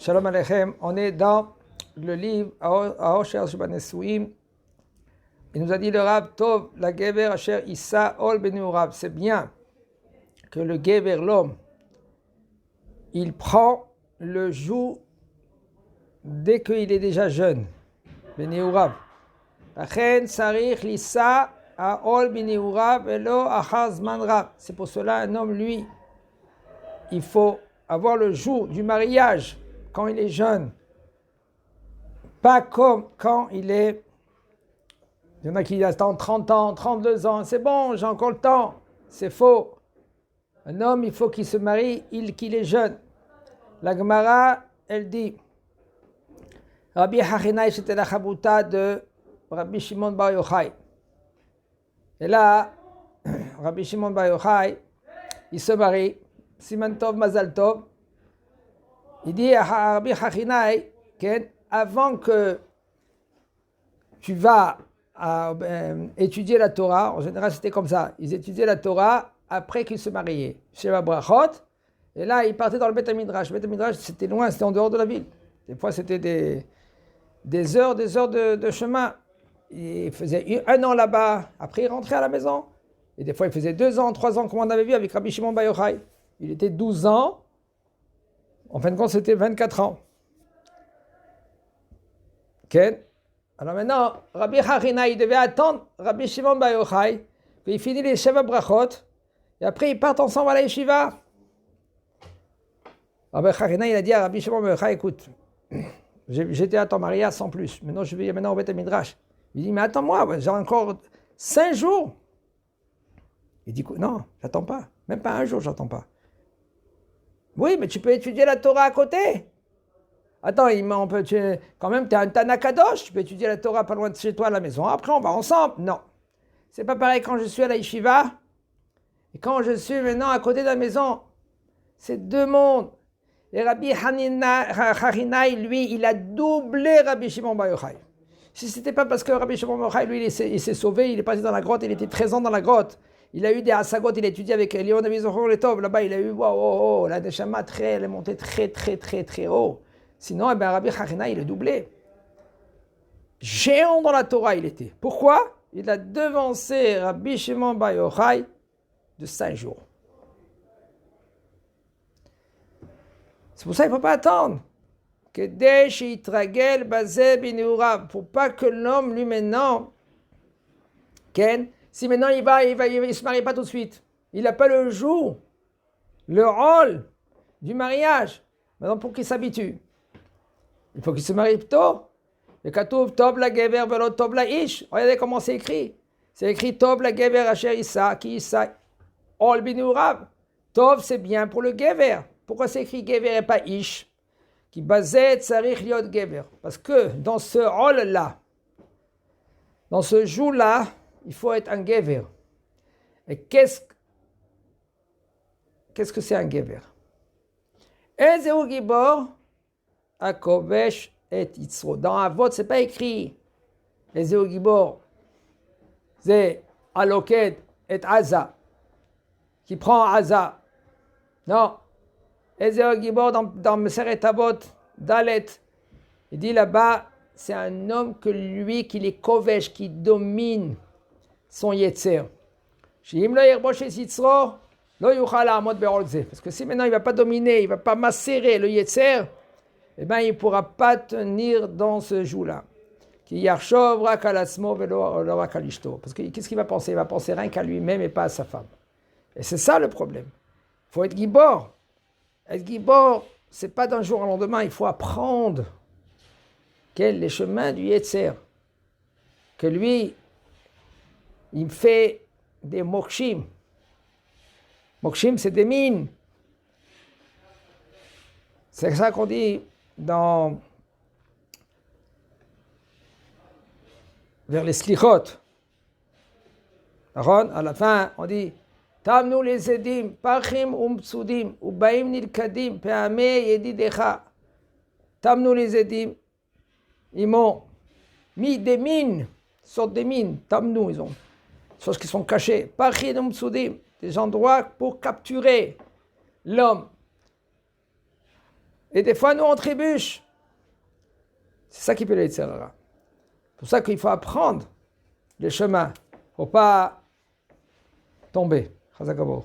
Shalom Aleichem, on est dans le livre Aosher Shebanesuim. Il nous a dit le Rav Tov, la Gever Asher Issa Ol Benurav. C'est bien que le Gever, l'homme, il prend le joug dès qu'il est déjà jeune. Benurav. Achen Sarich Lissa Aol Benurav Elo Achaz Manrav. C'est pour cela un homme, lui, il faut avoir le joug du mariage quand il est jeune, pas comme quand il est, il y en a qui attendent 30 ans, 32 ans, c'est bon, j'ai encore le temps, c'est faux. Un homme, il faut qu'il se marie, qu'il est jeune. La Gemara, elle dit, Rabbi Hachinai, c'était la chabouta de Rabbi Shimon Bar Yochai. Et là, Rabbi Shimon Bar Yochai, il se marie, Siman Tov, Mazal Tov. Il dit à Rabbi Hachinai, avant que tu vas étudier la Torah, en général c'était comme ça, ils étudiaient la Torah après qu'ils se mariaient. Sheva Brachot, et là ils partaient dans le Beth HaMidrash. Le Beth HaMidrash c'était loin, c'était en dehors de la ville. Des fois c'était des heures de chemin. Ils faisaient 1 an là-bas, après ils rentraient à la maison. Et des fois ils faisaient 2 ans, 3 ans, comme on avait vu avec Rabbi Shimon Bar Yochai. Il était 12 ans. En fin de compte, c'était 24 ans. Okay. Alors maintenant, Rabbi Hachinai, il devait attendre Rabbi Shimon Bar Yochai, qu'il finit les Sheva Brachot, et après ils partent ensemble à la yeshiva. Rabbi Hachinai, il a dit à Rabbi Shimon Bar Yochai, écoute, j'étais à ton mariage sans plus, maintenant je vais au Beth HaMidrash. Il dit, mais attends-moi, j'ai encore 5 jours. Il dit, non, j'attends pas, même pas 1 jour, j'attends pas. Oui, mais tu peux étudier la Torah à côté. Attends, quand même, tu es un Tanakadosh, tu peux étudier la Torah pas loin de chez toi à la maison. Après, on va ensemble. Non. C'est pas pareil quand je suis à la yeshiva et quand je suis maintenant à côté de la maison. C'est 2 mondes. Et Rabbi Hachinai, lui, il a doublé Rabbi Shimon Bar Yochai. Si ce n'était pas parce que Rabbi Shimon Bar Yochai, lui, il s'est sauvé, il est passé dans la grotte, il était 13 ans dans la grotte. Il a eu des asagot, il a étudié avec Elion Avizochor Letov. Là-bas, il a eu, la neshama elle est montée très haut. Sinon, Rabbi Hachinai, il est doublé. Géant dans la Torah, il était. Pourquoi? Il a devancé Rabbi Shimon Bar Yochai de 5 jours. C'est pour ça qu'il ne faut pas attendre. Pour pas que l'homme, lui, maintenant, si maintenant il se marie pas tout de suite, il n'a pas le joug, le rôle du mariage. Maintenant, pour qu'il s'habitue, il faut qu'il se marie tôt. Le Katouf, Tov la Gever, Velo Tov la Ish. Regardez comment c'est écrit. C'est écrit Tov la Gever, Asher Issa, qui Issa, Ol Binurav. Tov, c'est bien pour le Gever. Pourquoi c'est écrit Gever et pas Ish? Qui basait Tsarich Liot Gever. Parce que dans ce rôle-là, dans ce joug-là, il faut être un Gever. Et qu'est-ce que c'est un Gever? Ezeu Gibor Akovesh et Yitzro. Dans Avot, ce n'est pas écrit Ezeu Gibor. C'est Aloked et Aza. Qui prend Aza. Non. Ezeu Gibor dans Meseret Avot, Dalet. Il dit là-bas, c'est un homme que lui, qui est Kovesh, qui domine son Yetzer. Parce que si maintenant il ne va pas dominer, il ne va pas macérer le Yetzer, eh bien il ne pourra pas tenir dans ce joug-là. Parce que qu'est-ce qu'il va penser? Il va penser rien qu'à lui-même et pas à sa femme. Et c'est ça le problème. Il faut être Gibor. Être Gibor, ce n'est pas d'un jour au lendemain, il faut apprendre les chemins du Yetzer. Que lui, il fait des mokshim. Mokshim, c'est des mines. C'est ça qu'on dit vers les slichot. À la fin, on dit Tamnu les edim, pachim psudim, ubaim nilkadim, peame yedidecha. Tamnu les edim, ils m'ont mis des mines, sortes de mines, tamnu, ils ont choses qui sont cachées. Pachim psudim, des endroits pour capturer l'homme. Et des fois, nous, on trébuche. C'est ça qui peut l'être, c'est pour ça qu'il faut apprendre le chemin. Il ne faut pas tomber. Chazak Habour.